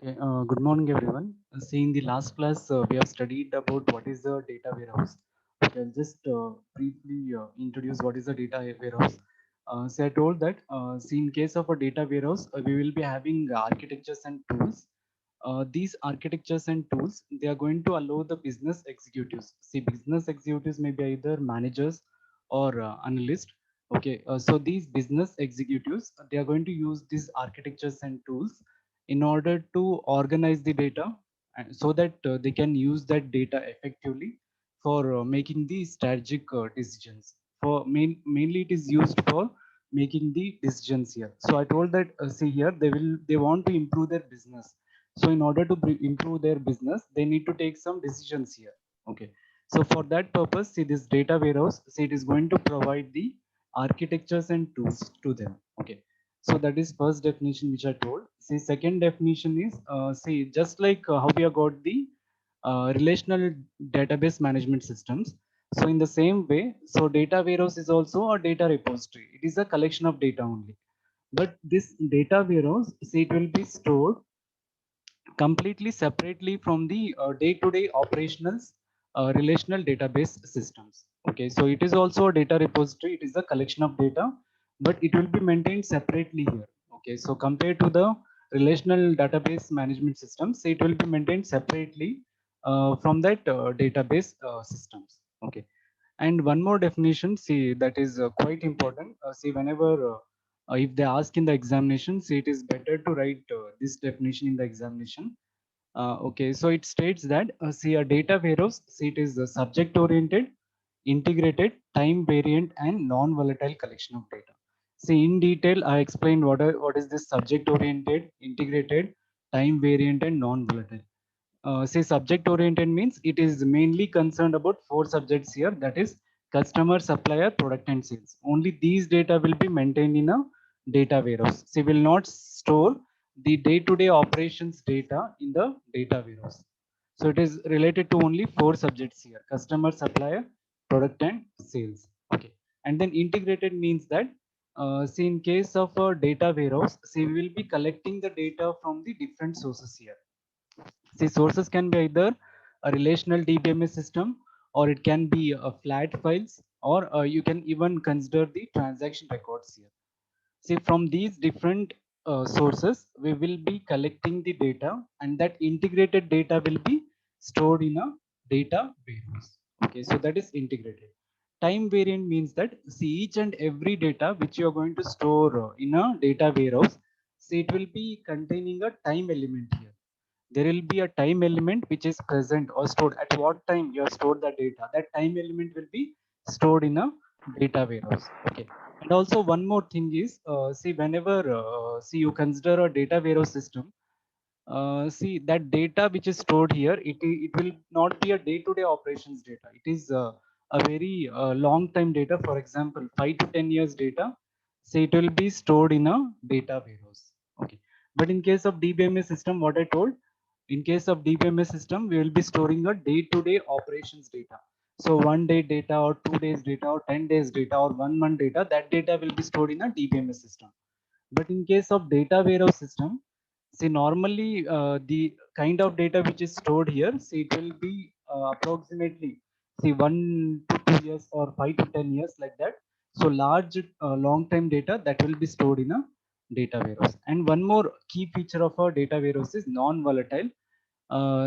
Okay, good morning everyone. See, in the last class, we have studied about what is the data warehouse. Okay, I'll just briefly introduce what is the data warehouse. So I told that, see, in case of a data warehouse, we will be having architectures and tools. These architectures and tools, they are going to allow the business executives. See, business executives may be either managers or analysts. Okay, so these business executives, they are going to use these architectures and tools in order to organize the data so that they can use that data effectively for making the strategic decisions. Mainly it is used for making the decisions here. So I told that, see here, they want to improve their business. So in order to improve their business, they need to take some decisions here. Okay, so for that purpose, see, this data warehouse, see, it is going to provide the architectures and tools to them. Okay, so that is first definition which I told. See, second definition is, see, just like how we have got the relational database management systems. So in the same way, so data warehouse is also a data repository. It is a collection of data only. But this data warehouse, see, it will be stored completely separately from the day-to-day operationals relational database systems. Okay, so it is also a data repository. It is a collection of data, but it will be maintained separately here. Okay, so compared to the relational database management systems, it will be maintained separately from that database systems. Okay, and one more definition, see, that is quite important. See, whenever if they ask in the examination, see, it is better to write this definition in the examination. Okay, so it states that, see, a data warehouse, see, it is a subject oriented, integrated, time variant, and non volatile collection of data. See, in detail, I explained what is this subject oriented, integrated, time variant, and non volatile. Say subject oriented means it is mainly concerned about four subjects here, that is customer, supplier, product, and sales. Only these data will be maintained in a data warehouse. So will not store the day-to-day operations data in the data warehouse. So it is related to only four subjects here: customer, supplier, product, and sales. Okay, and then integrated means that, see, in case of a data warehouse, see, we will be collecting the data from the different sources here. See, sources can be either a relational DBMS system, or it can be flat files, or you can even consider the transaction records here. See, from these different sources, we will be collecting the data, and that integrated data will be stored in a data warehouse. Okay, so that is integrated. Time variant means that, see, each and every data which you are going to store in a data warehouse, see, it will be containing a time element here. There will be a time element which is present or stored at what time you have stored the data. That time element will be stored in a data warehouse. Okay, and also one more thing is, see, whenever see, you consider a data warehouse system, see, that data which is stored here, it will not be a day-to-day operations data. It is a very long time data. For example, 5 to 10 years data. See, it will be stored in a data warehouse. Okay, but in case of DBMS system, what I told, in case of DBMS system, we will be storing a day-to-day operations data. So 1 day data, or 2 days data, or 10 days data, or 1 month data, that data will be stored in a DBMS system. But in case of data warehouse system, see, normally the kind of data which is stored here, see, it will be approximately, see, 1 to 2 years or 5 to 10 years, like that. So large, long time data that will be stored in a data warehouse. And one more key feature of our data warehouse is non-volatile.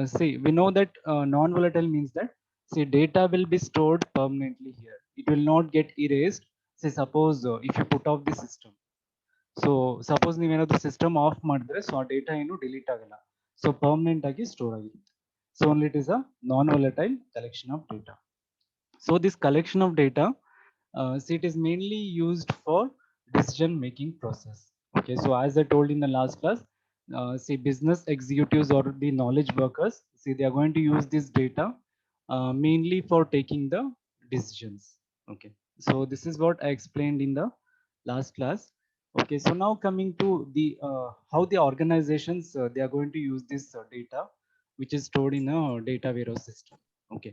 See, we know that non-volatile means that, see, data will be stored permanently here. It will not get erased. Say, suppose if you put off the system, so suppose ನೀವೇನಾದ್ರು system of ಮಾಡಿದ್ರೆ, so ಆ data ಏನು delete ಆಗಲ್ಲ, so permanent ಆಗಿ store ಆಗಿರುತ್ತೆ. So only it is a non volatile collection of data. So this collection of data, see, it is mainly used for decision making process. Okay, so as I told in the last class, see, business executives or the knowledge workers, see, they are going to use this data mainly for taking the decisions. Okay, so this is what I explained in the last class. Okay, so now coming to the how the organizations they are going to use this data which is stored in a data warehouse system. Okay,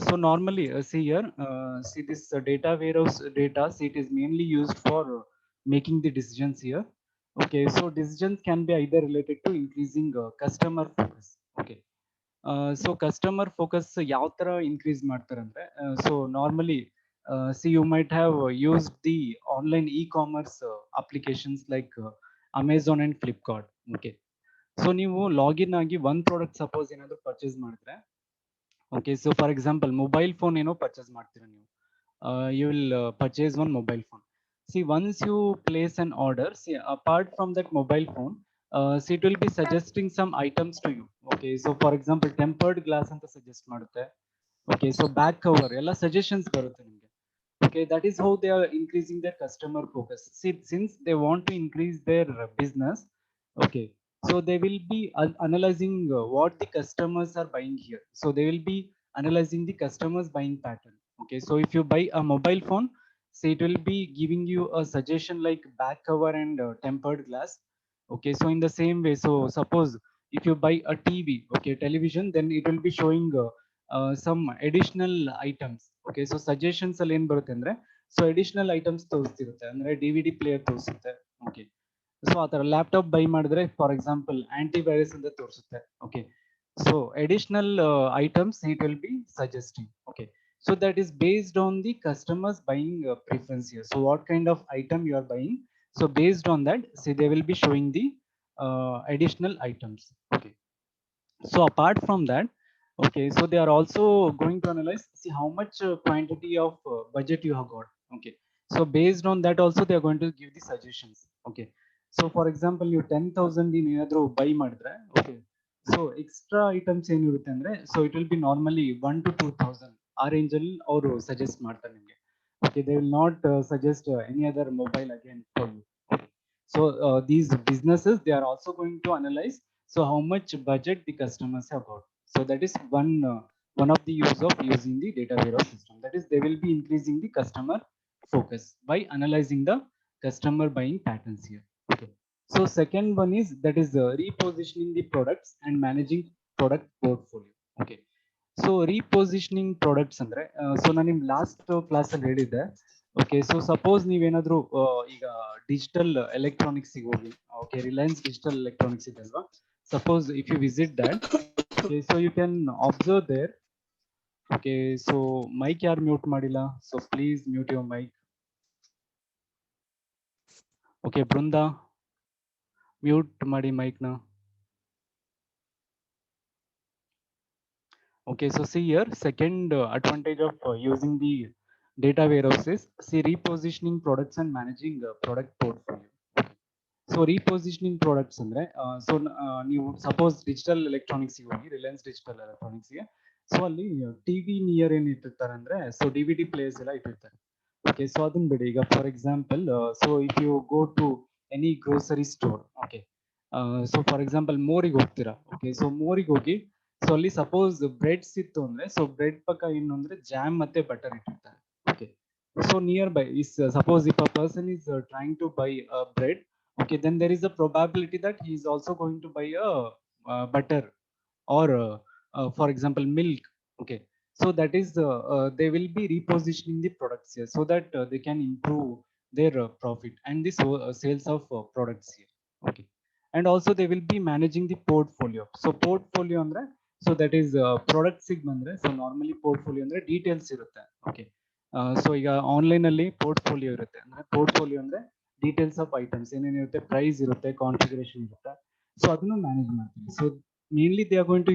so normally, see here, see this data warehouse data, see, it is mainly used for making the decisions here. Okay, so decisions can be either related to increasing customer focus. Okay, so customer focus ಯಾವ ತರ increase ಮಾಡ್ತಾರಂದ್ರೆ, so normally see you might have used the online e-commerce applications like Amazon and Flipkart. Okay, so ನೀವು login ಆಗಿ ಒಂದ್ product suppose ಏನಾದ್ರು purchase ಮಾಡಿದ್ರೆ, okay, so for example mobile phone ಏನೋ purchase ಮಾಡ್ತೀರಾ ನೀವು, you will purchase one mobile phone. See, once you place an order, see, apart from that mobile phone, see, it will be suggesting some items to you. Okay, so for example tempered glass ಅಂತ suggest ಮಾಡುತ್ತೆ. Okay, so back cover ಎಲ್ಲ suggestions ಬರುತ್ತೆ ನಿಮಗೆ. Okay, that is how they are increasing their customer focus. See, since they want to increase their business, okay, so they will be analyzing what the customers are buying here. So they will be analyzing the customers buying pattern. Okay, so if you buy a mobile phone, say it will be giving you a suggestion like back cover and tempered glass. Okay, so in the same way, so suppose if you buy a TV, okay, television, then it will be showing some additional items. Okay, so suggestions ಅಲ್ಲಿ ಏನ್ ಬರುತ್ತೆ ಅಂದ್ರೆ, so additional items ತೋರಿಸ್ತಿರುತ್ತೆ, ಅಂದ್ರೆ DVD player ತೋರಿಸುತ್ತೆ. Okay, so ಆ ತರ laptop by ಮಾಡಿದ್ರೆ for example aunty virus ಅಂತ ತೋರಿಸುತ್ತೆ. Okay, so additional items it will B suggesting. Okay, so that is based on the customers buying preference here. So what kind of item you are buying, so based on that, see, they will be showing the additional items. Okay, so apart from that, okay, so they are also going to analyze, see how much quantity of budget you have got. Okay, so based on that also they are going to give the suggestions. Okay, so for example you 10,000 in ಏನಾದ್ರು buy ಮಾಡಿದ್ರೆ, okay, so extra items ಏನಿರುತ್ತೆ ಅಂದ್ರೆ, so it will be normally 1 to 2,000 ಆ range ಅಲ್ಲಿ ಅವರು suggest ಮಾಡ್ತಾರೆ ನಿಮಗೆ. Okay, they will not suggest any other mobile again for you. Okay, so these businesses, they are also going to analyze, so how much budget the customers have got. So that is one of the use of using the data warehouse system. That is, they will be increasing the customer focus by analyzing the customer buying patterns here. Okay, so second one is, that is repositioning the products and managing product portfolio. Okay, so repositioning products ಅಂದ್ರೆ, so ನಾನು ನಿಮ್ last class ಅಲ್ಲಿ ಹೇಳಿದ್ದೆ. Okay, so suppose ನೀವೇನಾದ್ರೂ ಈಗ digital electronics ಹೋಗಿ, okay, Reliance digital electronics ಇದೆ ಅಲ್ವಾ, suppose if you visit that, okay, so you can observe there. Okay, so mic ಯಾರು ಮ್ಯೂಟ್ ಮಾಡಿಲ್ಲ, so please mute your mic. Okay, Brinda mute ಮಾಡಿ mic ನ. Okay, so see here, second advantage of using the data warehouses, see repositioning products and managing product portfolio. So repositioning products ಅಂದ್ರೆ, so ನೀವು suppose digital electronics ಹೋಗಿ, Reliance digital electronics ಗೆ, so ಅಲ್ಲಿ TV near ಏನ್ ಇಟ್ಟಿರ್ತಾರೆ ಅಂದ್ರೆ, so DVD players ಎಲ್ಲ ಇಟ್ಟಿರ್ತಾರೆ. ಓಕೆ, ಸೊ ಅದನ್ನ ಬಿಡಿ. ಈಗ for example, so if you go to any grocery store, okay, so for example ಮೋರಿಗೆ ಹೋಗ್ತೀರಾ. ಓಕೆ, ಸೊ ಮೋರಿಗೆ ಹೋಗಿ, ಸೊ ಅಲ್ಲಿ ಸಪೋಸ್ ಬ್ರೆಡ್ಸ್ ಇತ್ತು ಅಂದ್ರೆ, ಸೊ ಬ್ರೆಡ್ ಪಕ್ಕ ಏನು ಅಂದ್ರೆ ಜಾಮ್ ಮತ್ತೆ ಬಟರ್ ಇಟ್ಟಿರ್ತಾರೆ. Okay, so nearby is suppose if a person is trying to buy a bread, okay, then there is a probability that he is also going to buy a butter or for example milk. Okay, so that is they will be repositioning the products here, so that they can improve their profit and the sales of products here. Okay, and also they will be managing the portfolio. So portfolio andre, so that is product sig ಬಂದ್ರೆ, so normally portfolio ಅಂದ್ರೆ details ಇರುತ್ತೆ. Okay, so ಈಗ online ಅಲ್ಲಿ portfolio ಇರುತ್ತೆ. ಅಂದ್ರೆ portfolio ಅಂದ್ರೆ details of items ಏನೇನಿರುತ್ತೆ, price ಇರುತ್ತೆ, ಕಾನ್ಫಿಗರೇಷನ್ ಇರುತ್ತೆ, ಸೊ ಅದನ್ನು ಮ್ಯಾನೇಜ್ ಮಾಡ್ತೀವಿ. So mainly they are going to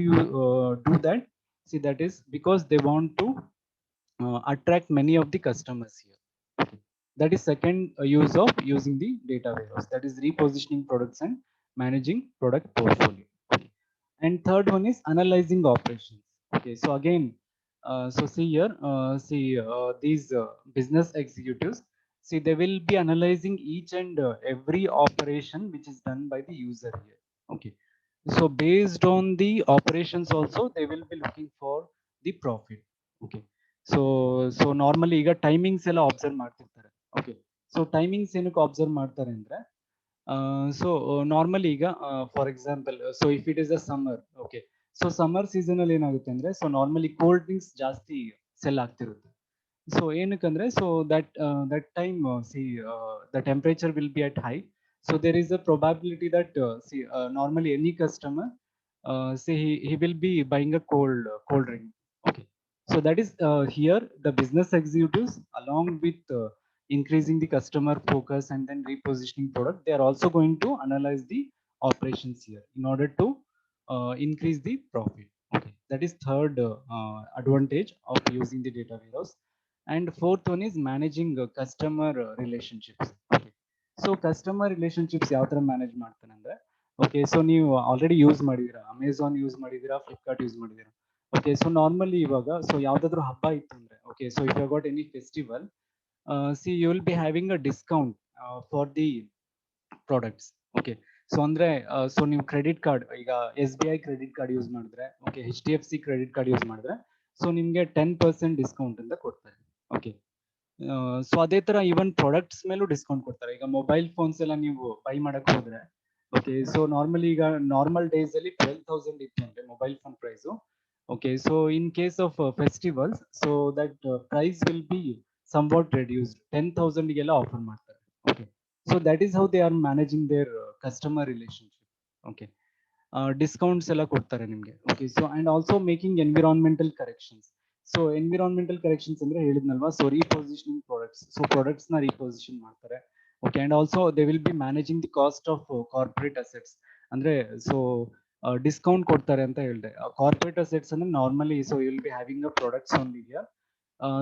do that. See, that is because they want to attract many of the customers here. Okay. That is second use of using the data warehouse, that is repositioning products and managing product portfolio. Okay. And third one is analyzing operations. Okay, so again, so see here, see these business executives, see, they will be analyzing each and every operation which is done by the user here. Okay, so based on the operations also they will be looking for the profit. Okay, so normally ಈಗ timings ಎಲ್ಲ observe ಮಾಡ್ತಿರ್ತಾರೆ. Okay, so timings ಏನಕ್ಕೆ observe ಮಾಡ್ತಾರೆ ಅಂದ್ರೆ, so normally ಈಗ for example, so if it is a summer, okay, so summer season ಅಲ್ಲಿ ಏನಾಗುತ್ತೆ ಅಂದ್ರೆ, ಸೊ ನಾರ್ಮಲಿ ಕೋಲ್ಡ್ ಡ್ರಿಂಕ್ಸ್ ಜಾಸ್ತಿ ಸೆಲ್ ಆಗ್ತಿರುತ್ತೆ. ಸೊ ಏನಕ್ಕಂದ್ರೆ, so that time see the temperature will be at high, So there is a probability that normally any customer say he will be buying a cold drink. Okay, so that is here the business executives along with increasing the customer focus and then repositioning product, they are also going to analyze the operations here in order to increase the profit. Okay, that is third advantage of using the data warehouse. And fourth one is managing customer relationships. Okay, so customer relationships ಯಾವ ತರ manage ಮಾಡ್ತಾನೆ ಅಂದ್ರೆ, okay so ನೀವು already use ಮಾಡಿದೀರಾ, Amazon use ಮಾಡಿದೀರಾ, Flipkart use ಮಾಡಿದೀರಾ. Okay so normally ಇವಾಗ so ಯಾವ್ದಾದ್ರು ಹಬ್ಬ ಇತ್ತು ಅಂದ್ರೆ, okay so if you got any festival, see you will be having a discount for the products. Okay so ಅಂದ್ರೆ ಸೊ ನೀವು ಕ್ರೆಡಿಟ್ ಕಾರ್ಡ್ ಈಗ S B I credit card use ಮಾಡಿದ್ರೆ, okay H D F C credit card use ಮಾಡಿದ್ರೆ, so ನಿಮ್ಗೆ 10% discount ಅಂತ ಕೊಡ್ತಾರೆ. Okay so ಅದೇ ತರ ಈವನ್ ಪ್ರಾಡಕ್ಟ್ಸ್ ಮೇಲೂ ಡಿಸ್ಕೌಂಟ್ ಕೊಡ್ತಾರೆ. ಈಗ ಮೊಬೈಲ್ ಫೋನ್ಸ್ ಎಲ್ಲ ನೀವು ಬೈ ಮಾಡಕ್ ಹೋದ್ರೆ, ಓಕೆ ಸೊ ನಾರ್ಮಲಿ ಈಗ ನಾರ್ಮಲ್ ಡೇಸ್ ಅಲ್ಲಿ 12,000 ಇತ್ತು ಅಂದ್ರೆ mobile phone price. Okay so in case of festivals, so that price will be somewhat reduced, 10,000 ಗೆಲ್ಲ ಆಫರ್ ಮಾಡ್ತಾರೆ. Okay so that is how they are managing their customer relationship. Okay discounts ಎಲ್ಲ ಕೊಡ್ತಾರೆ ನಿಮಗೆ. Okay so and also making environmental corrections. So environmental corrections ಅಂದ್ರೆ ಹೇಳಿದ್ನಲ್ವಾ, so repositioning products, so products ನ reposition ಮಾಡ್ತಾರೆ. Okay and also they will be managing the cost of corporate assets. ಅಂದ್ರೆ so discount ಕೊಡ್ತಾರೆ ಅಂತ ಹೇಳಿದೆ. ಕಾರ್ಪೊರೇಟ್ ಅಸೆಟ್ಸ್ ಅಂದ್ರೆ normally so you will be having a products only here.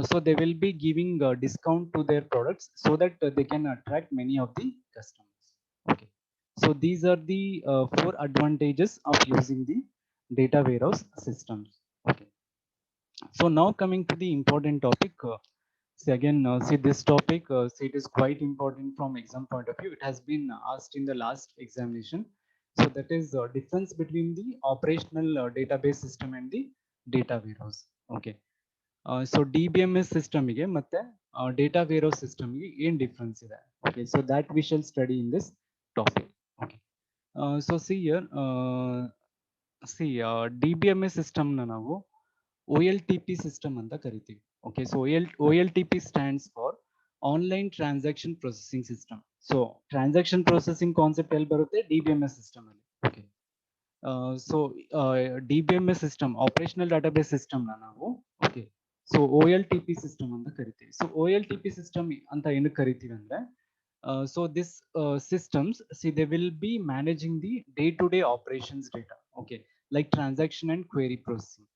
So they will be giving discount to their products so that they can attract many of the customers. Okay, so these are the four advantages of using the data warehouse systems. Okay, so now coming to the important topic. See again, see this topic, see it is quite important from exam point of view. It has been asked in the last examination. So that is difference between the operational database system and the data warehouse. Okay, so D B M S ಸಿಸ್ಟಮ್ಗೆ ಮತ್ತೆ data warehouse ಸಿಸ್ಟಮ್ಗೆ ಏನ್ difference ಇದೆ. Okay so that we shall study in this topic. Okay so see here, see D B M S ಸಿಸ್ಟಮ್ನ ನಾವು O L T P system ಅಂತ ಕರಿತೀವಿ. Okay so O L T P stands for online transaction processing system. So transaction processing concept ಎಲ್ಲಿ ಬರುತ್ತೆ, D B M S system ಅಲ್ಲಿ. Okay so D B M S system operational database ಸಿಸ್ಟಮ್ನ ನಾವು okay so O L T P system ಅಂತ ಕರಿತೀವಿ. So O L T P system ಅಂತ ಏನಕ್ಕೆ ಕರಿತೀವಿ ಅಂದ್ರೆ, so this systems, see they will be managing the day to day operations data. Okay, like transaction and query processing.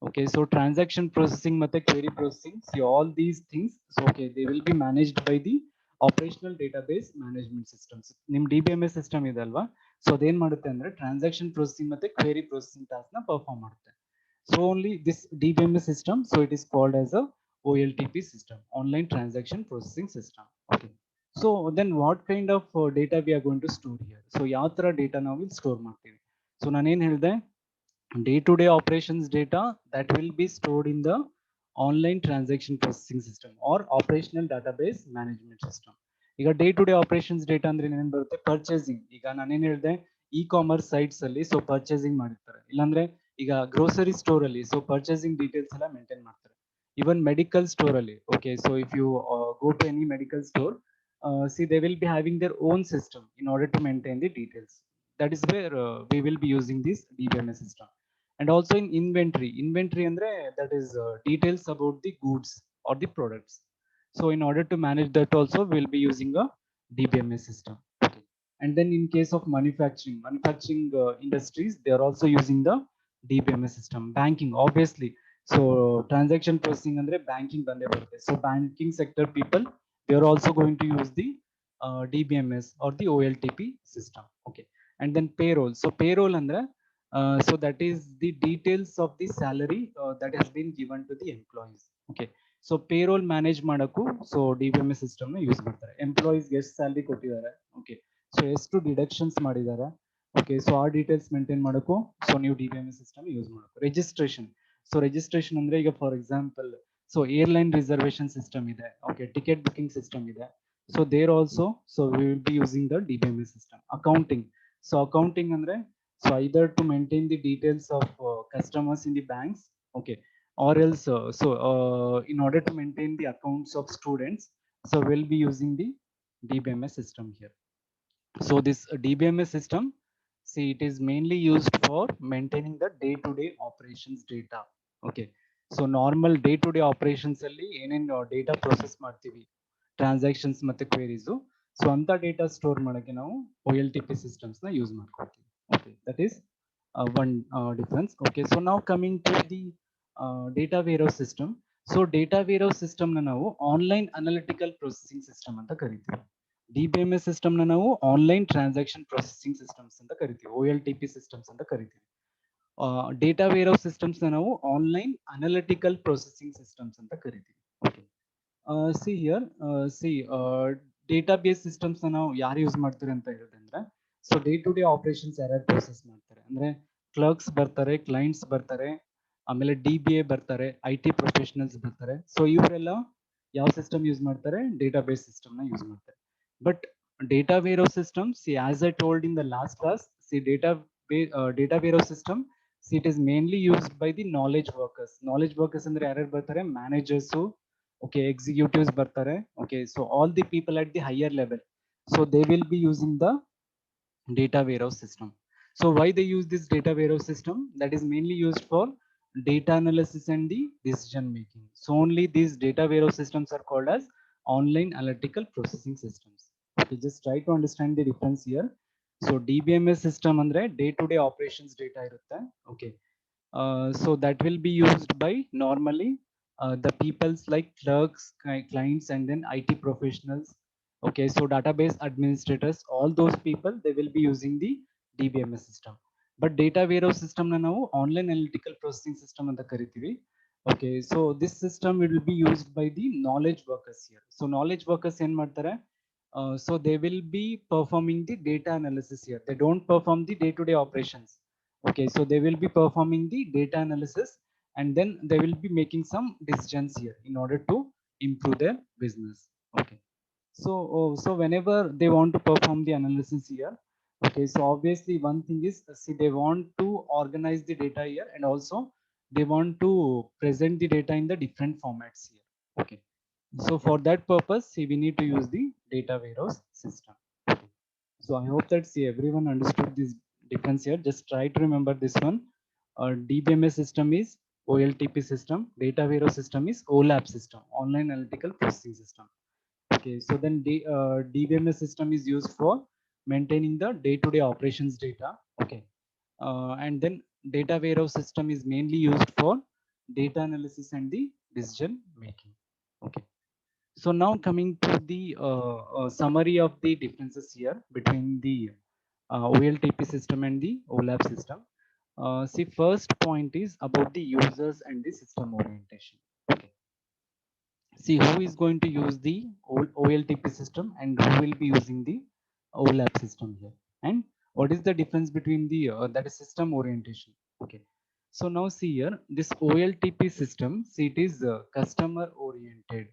Okay, so transaction processing ಮತ್ತೆ query processing, see all these things, so okay they will be managed by the operational database management systems. ನಿಮ್ D B M S system ಇದೆ ಅಲ್ವಾ, so ಅದೇನ್ ಮಾಡುತ್ತೆ ಅಂದ್ರೆ transaction processing ಮತ್ತೆ query processing task ನ perform ಮಾಡುತ್ತೆ. So only this DBMS system, so it is called as a OLTP system, online transaction processing system. Okay, so then what kind of data we are going to store here? So ಯಾವ ತರ data ನಾವು store ಮಾಡ್ತೀವಿ? So ನಾನೇನ್ ಹೇಳಿದೆ, day to day operations data that will be stored in the online transaction processing system or operational database management system. ಈಗ day to day operations data ಅಂದ್ರೆ ಏನೇನ್ ಬರುತ್ತೆ, ಪರ್ಚೇಸಿಂಗ್. ಈಗ ನಾನೇನ್ ಹೇಳಿದೆ, ಇ ಕಾಮರ್ಸ್ ಸೈಟ್ಸ್ ಅಲ್ಲಿ ಸೊ ಪರ್ಚೇಸಿಂಗ್ ಮಾಡಿರ್ತಾರೆ, ಇಲ್ಲಾಂದ್ರೆ ಈಗ ಗ್ರೋಸರಿ ಸ್ಟೋರ್ ಅಲ್ಲಿ ಸೊ ಪರ್ಚೇಸಿಂಗ್ ಡೀಟೇಲ್ಸ್ ಎಲ್ಲ ಮೇಂಟೈನ್ ಮಾಡ್ತಾರೆ. ಇವನ್ ಮೆಡಿಕಲ್ ಸ್ಟೋರ್ ಅಲ್ಲಿ, okay so if you go to any medical store, see they will be having their own system in order to maintain the details. That is where we will be using this DBMS system. And also in inventory andre that is details about the goods or the products. So in order to manage that also we'll be using a DBMS system. Okay, and then in case of manufacturing industries, they are also using the DBMS system. Banking obviously, so transaction processing andre banking bande barutte, so banking sector people, they are also going to use the DBMS or the OLTP system. Okay, and then payroll, so payroll andre so that is the details of the salary that has been given to the employees. Okay, so payroll manage ಮಾಡಕ್ಕೂ so DBMS system ನ use ಮಾಡ್ತಾರೆ. Employees ಎಷ್ಟು salary ಕೊಟ್ಟಿದ್ದಾರೆ, okay so ಎಷ್ಟು deductions ಮಾಡಿದ್ದಾರೆ, okay so ಆ details maintain ಮಾಡಕ್ಕೂ so ನೀವು DBMS ಸಿಸ್ಟಮ್ ಯೂಸ್ ಮಾಡಬೇಕು. ರಿಜಿಸ್ಟ್ರೇಷನ್, ಸೊ ರಿಜಿಸ್ಟ್ರೇಷನ್ ಅಂದ್ರೆ ಈಗ for example so airline reservation system ಇದೆ, ಓಕೆ ಟಿಕೆಟ್ ಬುಕಿಂಗ್ ಸಿಸ್ಟಮ್ ಇದೆ, so there also so we will be using the DBMS system. Accounting, so accounting ಅಂದ್ರೆ so either to maintain the details of customers in the banks, okay, or else in order to maintain the accounts of students, so we'll be using the DBMS system here. So this DBMS system, see, it is mainly used for maintaining the day-to-day operations data. Okay. So normal day-to-day operations ಅಲ್ಲಿ ಏನೇನು data process ಮಾಡ್ತೀವಿ, transactions ಮತ್ತೆ queries, so ಅಂತ data store ಮಾಡಕ್ಕೆ ನಾವು OLTP systems ನ use ಮಾಡ್ಕೊಳ್ತೀವಿ. Okay, that is one difference. Okay, so now coming to the data warehouse system. So data warehouse system ನ ನಾವು ಆನ್ಲೈನ್ ಅನಾಲಿಟಿಕಲ್ ಪ್ರೊಸೆಸಿಂಗ್ ಸಿಸ್ಟಮ್ ಅಂತ ಕರಿತೀವಿ. DBMS ಸಿಸ್ಟಮ್ ನ ನಾವು ಆನ್ಲೈನ್ ಟ್ರಾನ್ಸಾಕ್ಷನ್ ಪ್ರೊಸೆಸಿಂಗ್ ಸಿಸ್ಟಮ್ಸ್ ಅಂತ ಕರಿತೀವಿ, OLTP ಸಿಸ್ಟಮ್ಸ್ ಅಂತ ಕರಿತೀವಿ. ಡೇಟಾ ವೇರ್ಹೌಸ್ ಸಿಸ್ಟಮ್ಸ್ ನ ನಾವು ಆನ್ಲೈನ್ ಅನಾಲಿಟಿಕಲ್ ಪ್ರೊಸೆಸಿಂಗ್ ಸಿಸ್ಟಮ್ಸ್ ಅಂತ ಕರಿತೀವಿ. Okay, see here, see database systems ನಾವು ಯಾರು ಯೂಸ್ ಮಾಡ್ತಾರೆ ಅಂತ ಹೇಳಿದ್ರೆ, so day to day operations ಯಾರ್ಯಾರು ಪ್ರೊಸೆಸ್ ಮಾಡ್ತಾರೆ ಅಂದ್ರೆ ಕ್ಲರ್ಕ್ಸ್ ಬರ್ತಾರೆ, ಕ್ಲೈಂಟ್ಸ್ ಬರ್ತಾರೆ, ಆಮೇಲೆ DBA ಬರ್ತಾರೆ, IT ಪ್ರೊಫೆಷನಲ್ಸ್ ಬರ್ತಾರೆ. ಸೊ ಇವರೆಲ್ಲ ಯಾವ ಸಿಸ್ಟಮ್ ಯೂಸ್ ಮಾಡ್ತಾರೆ, ಡೇಟಾ ಬೇಸ್ ಸಿಸ್ಟಮ್ ನ ಯೂಸ್ ಮಾಡ್ತಾರೆ. But data warehouse system, see, as I told in the last class, see, data warehouse system, see, it is mainly used by the knowledge workers. Knowledge workers ಅಂದ್ರೆ ಯಾರ್ಯಾರು ಬರ್ತಾರೆ, managers, okay, executives ಬರ್ತಾರೆ. Okay, so all the people at the higher level, so they will be using the data warehouse system. So why they use this data warehouse system? That is mainly used for data analysis and the decision making. So only these data warehouse systems are called as online analytical processing systems. Okay, just try to understand the difference here. So DBMS system andre day to day operations data irutte. Okay, so that will be used by normally the peoples like clerks, clients, and then IT professionals. Okay, so database administrators, all those people, they will be using the DBMS system. But data warehouse system na ನಾವು online analytical processing system ಅಂತ ಕರಿತೀವಿ. Okay, so this system will be used by the knowledge workers here. So knowledge workers ಏನ್ ಮಾಡ್ತಾರೆ, so they will be performing the data analysis here. They don't perform the day to day operations. Okay, so they will be performing the data analysis, and then they will be making some decisions here in order to improve their business. Okay, so so whenever they want to perform the analysis here, okay, so obviously one thing is, see, they want to organize the data here, and also they want to present the data in the different formats here. Okay, so for that purpose, see, we need to use the data warehouse system. Okay. So I hope that, see, everyone understood this difference here. Just try to remember this one. DBMS system is OLTP system. Data warehouse system is OLAP system, online analytical processing system. Okay, so then DBMS system is used for maintaining the day-to-day operations data. Okay, and then data warehouse system is mainly used for data analysis and the decision making. Okay, so now coming to the summary of the differences here between the OLTP system and the OLAP system. See, first point is about the users and the system orientation. Okay, see, who is going to use the OLTP system and who will be using the OLAP system here, and what is the difference between the that is system orientation. Okay, so now see here, this OLTP system, see, it is customer oriented.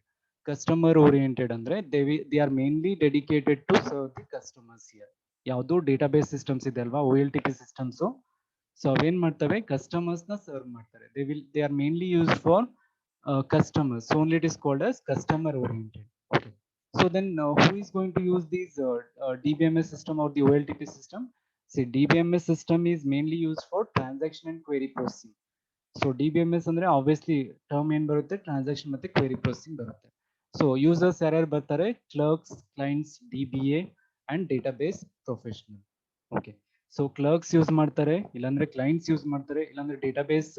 Customer oriented andre they are mainly dedicated to serve the customers here. ಯಾವುದು database systems ಇದೆ ಅಲ್ವಾ, OLTP systems, so ಅವೇನ್ ಮಾಡ್ತವೆ, customers ನ serve ಮಾಡ್ತಾರೆ. They are mainly used for customers, so only it is called as customer oriented. Okay, so then who is going to use these DBMS system or the OLTP system? See, DBMS system is mainly used for transaction and query processing. So DBMS ಅಂದ್ರೆ obviously term ಏನ್ ಬರುತ್ತೆ, transaction ಮತ್ತೆ query processing ಬರುತ್ತೆ. So users ಯಾರ್ಯಾರು ಬರ್ತಾರೆ, clerks, clients, DBA and database professional. Okay, so clerks use ಮಾಡ್ತಾರೆ, ಇಲ್ಲಾಂದ್ರೆ clients use ಮಾಡ್ತಾರೆ, ಇಲ್ಲಾಂದ್ರೆ ಡೇಟಾಬೇಸ್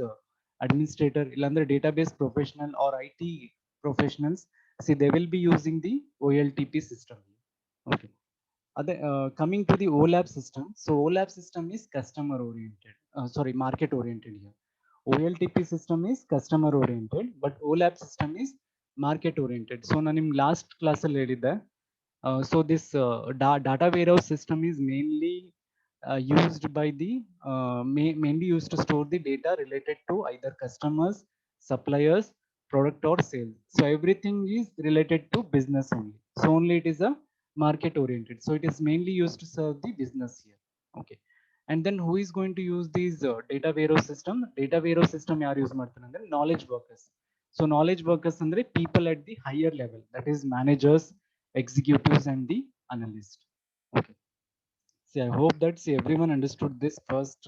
ಅಡ್ಮಿನಿಸ್ಟ್ರೇಟರ್, ಇಲ್ಲಾಂದ್ರೆ database professional or IT professionals. See, they will be using the OLTP system. Okay, ಅದೇ coming to the OLAP system. So OLAP system is customer oriented, sorry, market oriented here. OLTP system is customer oriented, but OLAP system is market oriented. So ನಾನು ನಿಮ್ಗೆ last class ಅಲ್ಲಿ ಹೇಳಿದ್ದೆ, so this data warehouse system is mainly used by the mainly used to store the data related to either customers, suppliers, product or sales. So everything is related to business only. So only it is a market oriented. So it is mainly used to serve the business here. Okay, and then who is going to use these data warehouse system? Data warehouse system ಯಾರು use ಮಾಡ್ತಾರೆ ಅಂದ್ರೆ knowledge workers. So knowledge workers ಅಂದ್ರೆ people at the higher level, that is managers, executives and the analyst. Okay, See, I hope that everyone understood this first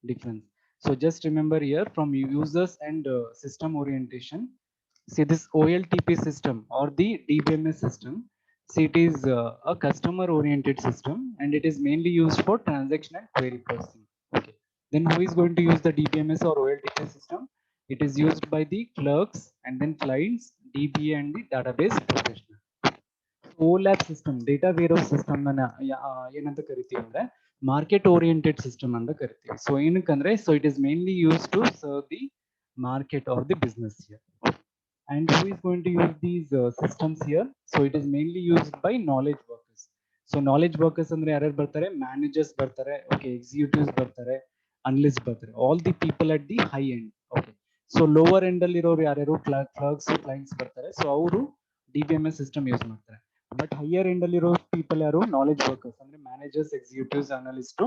difference. So just remember here from users and system orientation. See this OLTP system or the DBMS system. See, it is a customer oriented system and it is mainly used for transaction and query processing. Okay. Then who is going to use the DBMS or OLTP system? It is used by the clerks and then clients, DBA and the database professional. OLAP system data ware system ಏನಂತ ಕರಿತೀವಿ ಅಂದ್ರೆ market oriented system ಅಂತ ಕರಿತೀವಿ. So ಏನಕ್ಕಂದ್ರೆ so it is mainly use to serve the market or the business here. And who is going to use these systems here? So it is mainly used by knowledge workers. So knowledge workers ಅಂದ್ರೆ ಯಾರ್ಯಾರು ಬರ್ತಾರೆ? Managers ಬರ್ತಾರೆ, okay, executives ಬರ್ತಾರೆ, analysts ಬರ್ತಾರೆ, all the people at the high end. Okay. So lower end ಅಲ್ಲಿ ಇರೋರು ಯಾರ್ಯಾರು? Clerks, clients ಬರ್ತಾರೆ. So ಅವರು DBMS system ಯೂಸ್ ಮಾಡ್ತಾರೆ. ಬಟ್ ಹೈಯರ್ ಎಂಡ್ ಅಲ್ಲಿ ಇರೋ ಪೀಪಲ್ ಯಾರು? ನಾಲೆಜ್ ವರ್ಕರ್ಸ್ ಅಂದ್ರೆ ಮ್ಯಾನೇಜರ್ಸ್, ಎಕ್ಸಿಕ್ಯೂಟಿವ್ಸ್, ಅನಲಿಸ್ಟ್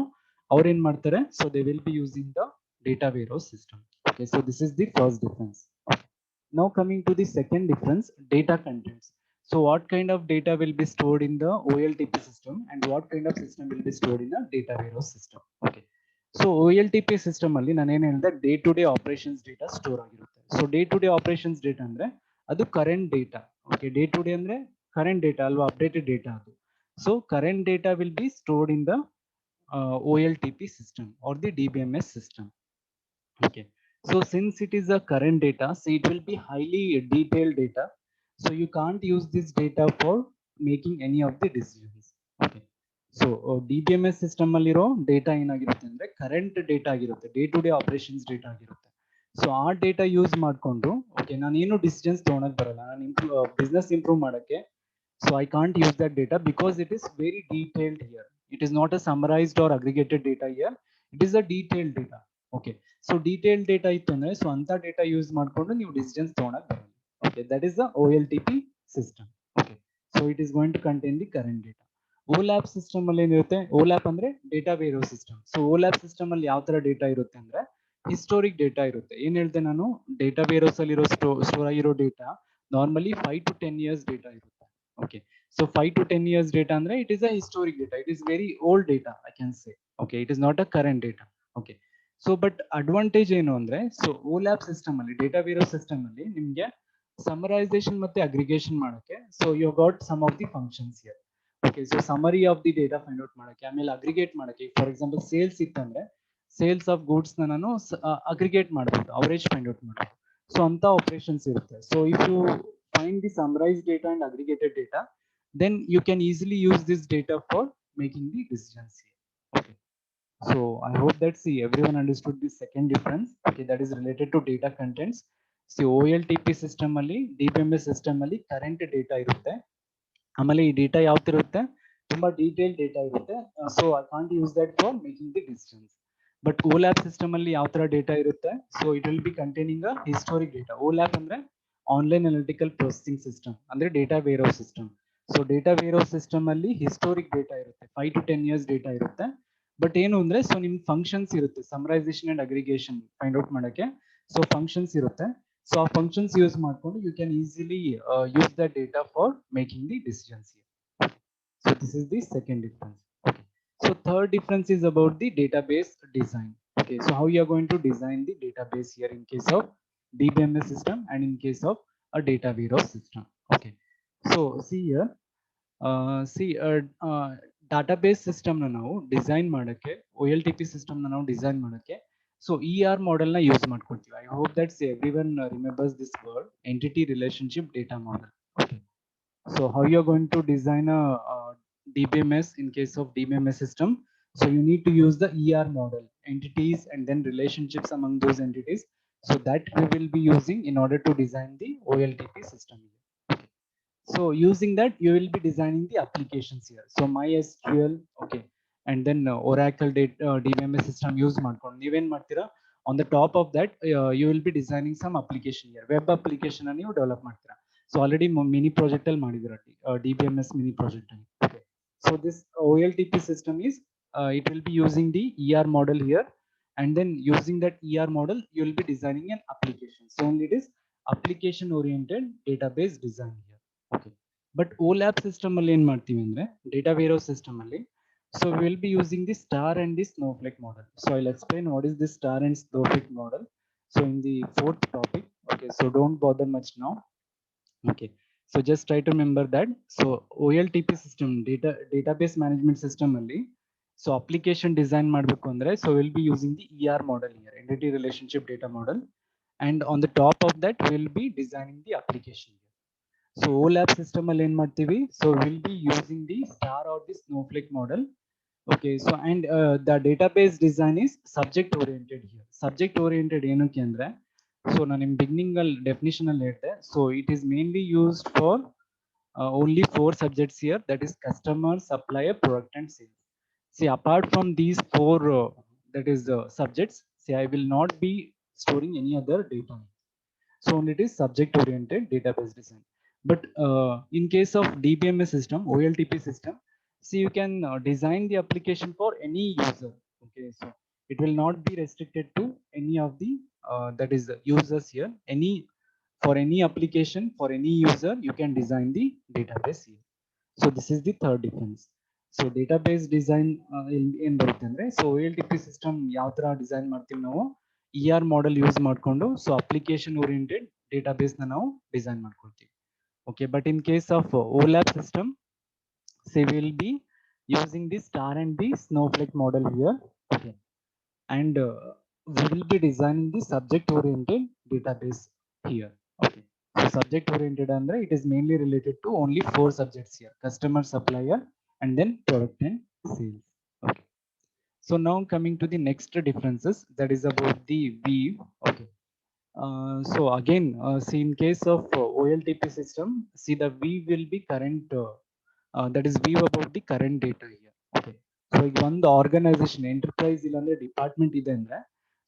ಅವ್ರು ಏನ್ ಮಾಡ್ತಾರೆ? So they will be using the data warehouse system. Okay, so this is the first difference. Now coming to the second difference, data contents. So what kind of data will be stored in the OLTP system and what kind of system will be stored in the data warehouse system? Okay. So OLTP system ಅಲ್ಲಿ ನಾನು ಏನು ಹೇಳಿದೆ, day to day operations data store ಆಗಿರುತ್ತೆ. So day to day operations data ಅಂದ್ರೆ ಅದು current data. Okay, day to day ಅಂದ್ರೆ current data ಅಲ್ವಾ, updated data ಅದು. So current data will be stored in the OLTP system or the DBMS system. Okay, so since it is a current data, so it will be highly detailed data, so you can't use this data for making any of the decisions. Okay, so DBMS system alliro data ಏನಾಗಿರುತ್ತೆ ಅಂದ್ರೆ current data ಆಗಿರುತ್ತೆ, day to day operations data ಆಗಿರುತ್ತೆ. So ಆ data use ಮಾಡ್ಕೊಂಡು okay ನಾನು ಏನು decisions ತೊಗೊಳಕ್ ಬರಲ್ಲ, ನಾನು ಬಿಸ್ನೆಸ್ ಇಂಪ್ರೂವ್ ಮಾಡಕ್ಕೆ. So I can't use that data because it is very detailed here. It is not a summarized or aggregated data here. It is a detailed data. Okay. So detailed data ಇತ್ತು ಅಂದ್ರೆ so ಅಂತ data use ಮಾಡ್ಕೊಂಡು ನೀವು decisions ತೊಗೊಳಕ್ ಬರಲ್ಲ. Okay, that is the OLTP system. Okay. So it is going to contain the current data. OLAP system ಅಲ್ಲಿ ಏನಿರುತ್ತೆ? OLAP ಅಂದ್ರೆ data warehouse system. So OLAP system ಅಲ್ಲಿ ಯಾವ ತರ ಡೇಟಾ ಇರುತ್ತೆ ಅಂದ್ರೆ ಹಿಸ್ಟೋರಿಕ್ ಡೇಟಾ ಇರುತ್ತೆ. ಏನ್ ಹೇಳ್ತೆ ನಾನು? ಡೇಟಾ ವೇರ್ ಹೌಸ್ ಅಲ್ಲಿ ಇರೋ ಸ್ಟೋರ್ ಆಗಿರೋ data normally 5 to 10 years data ಇರುತ್ತೆ. Okay, so 5 to 10 years data andre it is a historic data, it is very old data I can say. Okay, it is not a current data. Okay, so but advantage ಏನು ಅಂದ್ರೆ so OLAP system ಅಲ್ಲಿ data warehouse system ಅಲ್ಲಿ ನಿಮಗೆ summarization ಮತ್ತೆ aggregation ಮಾಡಕ್ಕೆ so you got some of the functions here. Okay, so summary of the data find out ಮಾಡಕ್ಕೆ, ಆಮೇಲೆ aggregate ಮಾಡಕ್ಕೆ. For example sales ಇತ್ತಂದ್ರೆ ಸೇಲ್ಸ್ ಆಫ್ ಗೂಡ್ಸ್ ನಾನು ಅಗ್ರಿಗೇಟ್ ಮಾಡ್ಬೋದು, ಅವರೇಜ್ ಫೈಂಡ್ ಔಟ್ ಮಾಡ್ಬೋದು. ಸೊ ಅಂತ ಆಪರೇಷನ್ಸ್ ಇರುತ್ತೆ. So if you find the summarized data and aggregated data, then you can easily use this data for making the decisions here. Okay, so I hope that everyone understood the second difference. Okay, that is related to data contents. See OLTP system ಅಲ್ಲಿ DBMS system ಅಲ್ಲಿ current data ಇರುತ್ತೆ, ಆಮೇಲೆ ಈ data ಯಾವ್ದಿರುತ್ತೆ? ತುಂಬಾ detail data ಇರುತ್ತೆ. So I can't use that for making the decisions. But OLAP system ಅಲ್ಲಿ ಯಾವ ತರ ಡೇಟಾ ಇರುತ್ತೆ? So it will be containing a historic data. OLAP ಅಂದ್ರೆ ಆನ್ಲೈನ್ ಅನಾಲಿಟಿಕಲ್ ಪ್ರೊಸೆಸಿಂಗ್ ಸಿಸ್ಟಮ್ ಅಂದ್ರೆ data warehouse system. So data warehouse system ಅಲ್ಲಿ historic data ಇರುತ್ತೆ, 5 to 10 years data ಇರುತ್ತೆ. But ಏನು ಅಂದ್ರೆ ಸೊ ನಿಮ್ ಫಂಕ್ಷನ್ಸ್ ಇರುತ್ತೆ, summarisation and aggregation find out ಮಾಡಕ್ಕೆ. ಸೊ ಫಂಕ್ಷನ್ಸ್ ಇರುತ್ತೆ. So our functions use ಮಾಡ್ಕೊಂಡು you can easily use that data for making the decisions here. So this is the second difference. Okay. So third difference is about the database design. Okay. So how you are going to design the database here in case of DBMS system and in case of a data warehouse system. Okay. So see here, database system na ನಾವು design ಮಾಡಕ್ಕೆ, OLTP system na ನಾವು design ಮಾಡಕ್ಕೆ so model ನ use ಮಾಡ್ಕೊಳ್ತೀವಿ. I hope that every one remembers this word, entity relationship data model. Okay, so how you are going to design a DBMS in case of DBMS system? So you need to use the model, entities and then relationships among those entities. So that we will be using in order to design the OLTP system. So using that you will be designing the applications here. So MySQL, okay, and then Oracle data DBMS system use ಮಾಡ್ಕೊಂಡು ನೀವೇನ್ ಮಾಡ್ತೀರಾ? On the top of that you will be designing some application here, web application ಅನ್ನು ನೀವು develop ಮಾಡ್ತೀರಾ. So already mini project ಅಲ್ಲಿ ಮಾಡಿದಿರಾ DBMS mini project ಅಲ್ಲಿ. Okay, so this OLTP system is it will be using the model here, and then using that model you will be designing an application. So only it is application oriented database design here. Okay, but OLAP system ಅಲ್ಲಿ ಏನ್ ಮಾಡ್ತೀವಿ ಅಂದ್ರೆ data warehouse system ಅಲ್ಲಿ So we will be using the star and the snowflake model. So I'll explain what is the star and snowflake model. So in the fourth topic, okay, so don't bother much now. Okay, so just try to remember that. So OLTP system, database management system ಅಲ್ಲಿ, so application design ಮಾಡಬೇಕು ಅಂದ್ರೆ, so we'll be using the ER model here, entity relationship data model, and on the top of that we'll be designing the application here. So OLAP system ಅಲ್ಲಿ ಏನ್ ಮಾಡ್ತೀವಿ, so we'll be using the star or the snowflake model. Okay, so and the database design is subject oriented here. Subject oriented ಏನಕ್ಕೆ ಅಂದ್ರೆ, so ನಾನು in beginning ಅಲ್ಲಿ definition ಅಲ್ಲಿ ಹೇಳಿದೆ, so it is mainly used for only four subjects here, that is customer, supplier, product and sales. See, apart from these four that is subjects, see, I will not be storing any other data. So only it is subject oriented database design. But in case of DBMS system, OLTP system, see, you can design the application for any user. Okay, so it will not be restricted to any of the that is users here. Any, for any application, for any user, you can design the database here. So this is the third difference. So database design ಏನ್ ಬರುತ್ತೆ ಅಂದ್ರೆ, so OLTP system ಯಾವ ತರ design ಮಾಡ್ತೀವಿ ನಾವು, ER model use ಮಾಡ್ಕೊಂಡು, so application oriented database ನ ನಾವು ಡಿಸೈನ್ ಮಾಡ್ಕೊಳ್ತೀವಿ. Okay, but in case of OLAP system, say we will be using the star and the snowflake model here. Okay, and we will be designing the subject oriented database here. Okay, so subject oriented andre, it is mainly related to only four subjects here: customer, supplier, and then product and sales. Okay, so now coming to the next differences, that is about the weave. Okay, so again, see, in case of OLTP system, see, the weave will be current, that is weave about the current data here. Okay, so ಈಗ ಒಂದು organisation, enterprise ಇಲ್ಲಾಂದ್ರೆ department ಇದೆ ಅಂದ್ರೆ,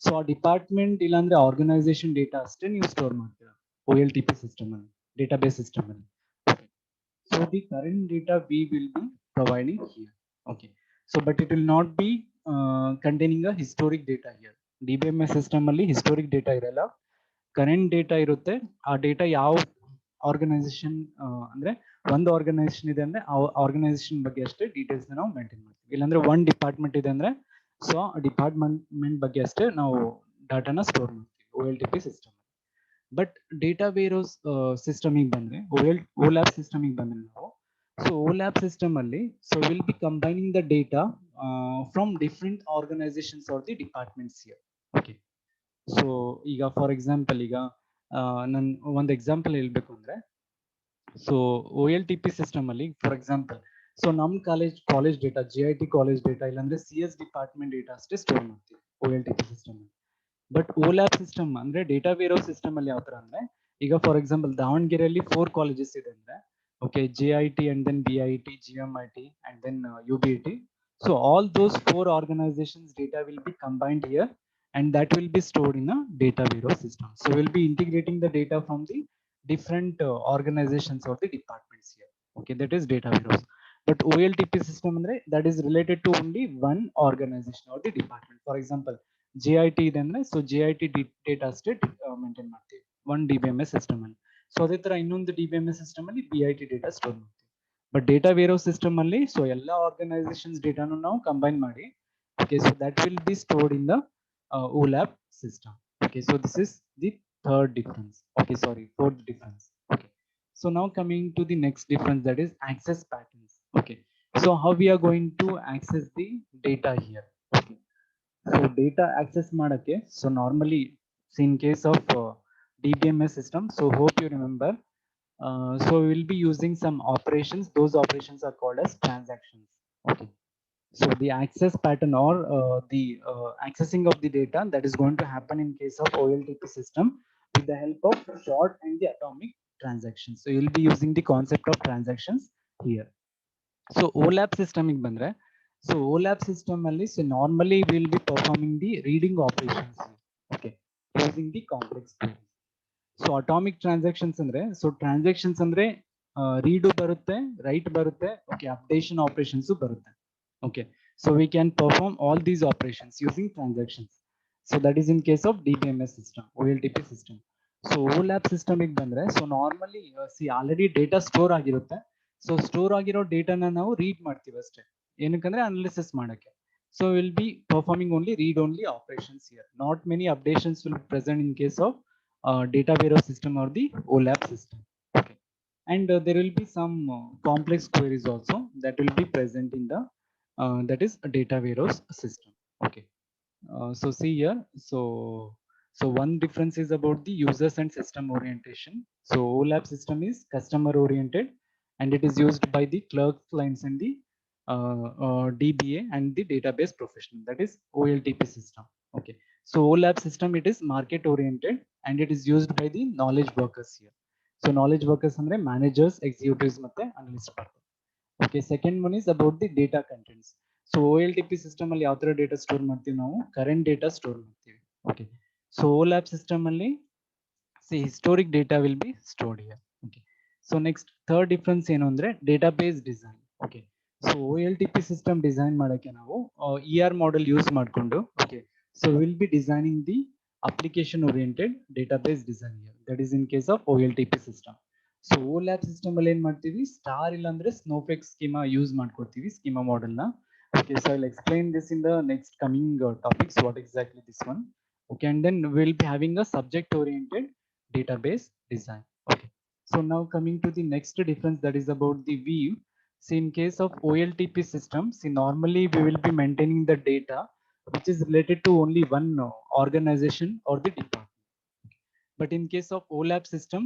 so ಆ department ಇಲ್ಲಾಂದ್ರೆ organisation data ಅಷ್ಟೇ ನೀವು store ಮಾಡ್ತೀರಾ OLTP ಸಿಸ್ಟಮ್ ಅಲ್ಲಿ, ಡೇಟಾಬೇಸ್ ಸಿಸ್ಟಮ್ ಅಲ್ಲಿ. Okay, so the current data we will be providing here. Okay, so but it will not be containing a historic data here. DBMS system ಅಲ್ಲಿ historic data ಇರಲ್ಲ, current data ಇರುತ್ತೆ. ಆ data ಯಾವ organisation ಅಂದ್ರೆ, ಒಂದು organisation ಇದೆ ಅಂದ್ರೆ ಆ ಆರ್ಗನೈಸೇಷನ್ ಬಗ್ಗೆ ಅಷ್ಟೇ ಡೀಟೇಲ್ಸ್ ನಾವು ಮೇಂಟೈನ್ ಮಾಡ್ತೀವಿ. ಇಲ್ಲಾಂದ್ರೆ ಒಂದ್ ಡಿಪಾರ್ಟ್ಮೆಂಟ್ ಇದೆ ಅಂದ್ರೆ, ಸೊ ಡಿಪಾರ್ಟ್ಮೆಂಟ್ ಬಗ್ಗೆ ಅಷ್ಟೇ ನಾವು ಡಾಟಾನ ಸ್ಟೋರ್ ಮಾಡ್ತೀವಿ OLTP ಸಿಸ್ಟಮ್. ಬಟ್ ಡೇಟಾ ವೇರೋಸ್ ಸಿಸ್ಟಮಿಗೆ ಬಂದ್ರೆ, OLAP ಸಿಸ್ಟಮಿಗೆ ಬಂದ್ರೆ ನಾವು, ಸೊ OLAP ಸಿಸ್ಟಮ್ ಅಲ್ಲಿ, so will be combining the data from different organisations R the departments here. Okay, so ಈಗ ಫಾರ್ ಎಕ್ಸಾಂಪಲ್, ಈಗ ನಾನು ಒಂದು ಎಕ್ಸಾಂಪಲ್ ಹೇಳ್ಬೇಕು ಅಂದ್ರೆ, ಸೊ OLTP ಸಿಸ್ಟಮ್ ಅಲ್ಲಿ ಫಾರ್ ಎಕ್ಸಾಂಪಲ್, ಸೊ ನಮ್ college data, JIT college data ಇಲ್ಲಾಂದ್ರೆ CS ಡಿಪಾರ್ಟ್ಮೆಂಟ್ ಡೇಟಾ ಅಷ್ಟೇ ಸ್ಟೋರ್ ಮಾಡ್ತೀವಿ OLTP system. But OLAP system ಅಂದ್ರೆ, ಡೇಟಾ ವೇರೋ ಸಿಸ್ಟಮ್ ಅಲ್ಲಿ ಯಾವ ತರ ಅಂದ್ರೆ, ಈಗ ಫಾರ್ ಎಕ್ಸಾಂಪಲ್ ದಾವಣಗೆರೆಯಲ್ಲಿ 4 ಕಾಲೇಜಸ್ ಇದೆ ಅಂದ್ರೆ, okay, JIT and then BIT, GMIT and then UBIT. So all those 4 organizations data will be combined here, and that will be stored in a data warehouse system. So we'll be integrating the data from the different organizations or the departments here. Okay, that is data warehouse. But OLTP system andre, that is related to only one organization or the department. For example, JIT ಇದೆ ಅಂದ್ರೆ, so JIT data ಅಷ್ಟೇ maintain ಮಾಡ್ತೀವಿ one DBMS system ಅಲ್ಲಿ. So ಅದೇ ತರ ಇನ್ನೊಂದು DBMS system ಅಲ್ಲಿ BIT data store ಮಾಡ್ತೀವಿ. ಬಟ್ ಡೇಟಾ ವೇರೋಸ್ ಸಿಸ್ಟಮ್ ಅಲ್ಲಿ, ಸೊ ಎಲ್ಲಾ ಆರ್ಗನೈಸೇಷನ್ಸ್ ಡೇಟಾನು ನಾವು ಕಂಬೈನ್ ಮಾಡಿ, okay, so that will be stored in the OLAP system. Okay, so this is the third difference. Okay, sorry, fourth difference. Okay, so now coming to the next difference, that is access patterns. Okay, so how we are going to access the data here. Okay, so data access ಮಾಡಕ್ಕೆ, so normally, so in case of DBMS system, so hope you remember, so we will be using some operations. Those operations are called as transactions. Okay, so the access pattern or the accessing of the data that is going to happen in case of OLTP system with the help of short and the atomic transactions. So you'll be using the concept of transactions here. So OLAP system ಗೆ ಬಂದ್ರೆ, so OLAP system ಅಲ್ಲಿ, so normally we will be performing the reading operations. Okay, using the complex queries. So atomic transactions ಅಂದ್ರೆ, so transactions ಅಂದ್ರೆ read ಬರುತ್ತೆ, write ಬರುತ್ತೆ, okay, updation operations ಬರುತ್ತೆ. Okay, so we can perform all these operations using transactions. So that is in case of DBMS system, OLTP system. So OLAP system ಬಂದ್ರೆ, so normally see already data store ಆಗಿರುತ್ತೆ. So store ಆಗಿರೋ ಡೇಟಾನ ನಾವು read ಮಾಡ್ತೀವಿ ಅಷ್ಟೇ. ಏನಕ್ಕಂದ್ರೆ analysis ಮಾಡಕ್ಕೆ. So we'll be performing only read only operations here. Not many updations will be present in case of data warehouse system or the OLAP system. Okay. And there will be some complex queries also that will be present in the that is a data warehouse system. Okay. So see here, so one difference is about the users and system orientation. So OLAP system is customer oriented, and it is used by the clerks, clients, and the DBA and the database professional. That is OLTP system. Okay. So OLAP system, it is market oriented, and it is used by the knowledge workers here. So knowledge workers andre managers, executives, ಮತ್ತೆ analysts ಬರ್ತಾರೆ. Okay, second one is about the data contents. So OLTP system ಅಲ್ಲಿ ಯಾವ ತರ data store ಮಾಡ್ತೀವಿ ನಾವು, current data store ಮಾಡ್ತೀವಿ. Okay, so OLAP system ಅಲ್ಲಿ see historic data will be stored here. Okay, so next third difference ಏನು ಅಂದ್ರೆ database design. Okay, so OLTP system design ಮಾಡಕ್ಕೆ ನಾವು ER model use ಮಾಡ್ಕೊಂಡು, okay, so we'll be designing the application oriented database design here. That is in case of OLTP system. So OLAP system ಅಲ್ಲಿ ಏನ್ ಮಾಡ್ತೀವಿ, star ಇಲ್ಲ ಅಂದ್ರೆ snowflake schema use ಮಾಡ್ಕೊತೀವಿ, schema model ನ. Okay, so I will explain this in the next coming topics what exactly this one. Okay, and then will be having a subject oriented database design. Okay, so now coming to the next difference, that is about the view. See, in case of OLTP system, see, normally we will be maintaining the data which is related to only one organization or the department. But in case of OLAP system,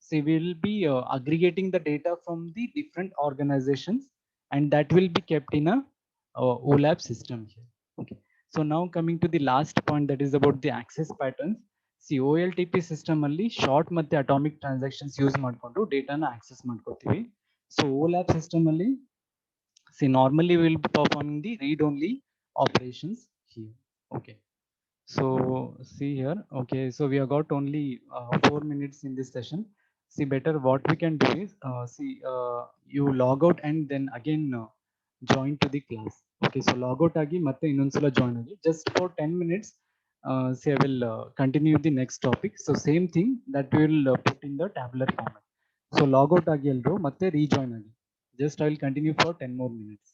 see, we will be aggregating the data from the different organizations, and that will be kept in a OLAP system here. Okay, so now coming to the last point, that is about the access patterns. See, OLTP system ಅಲ್ಲಿ short ಮತ್ತೆ atomic transactions use ಮಾಡ್ಕೊಂಡು ಡೇಟಾನ access ಮಾಡ್ಕೊತೀವಿ. So OLAP system ಅಲ್ಲಿ see, normally we will be performing the read only operations here. Okay, so see here. Okay, so we have got only 4 minutes in this session. See, better what we can do is see, you log out and then again join to the class. Okay, so log out agi matte ಇನ್ನೊಂದ್ಸಲ join agi just for 10 minutes. See, I will continue the next topic. So same thing that we will put in the tabular format. So log out agi ಎಲ್ರು ಮತ್ತೆ rejoin agi. Just I will continue for 10 more minutes.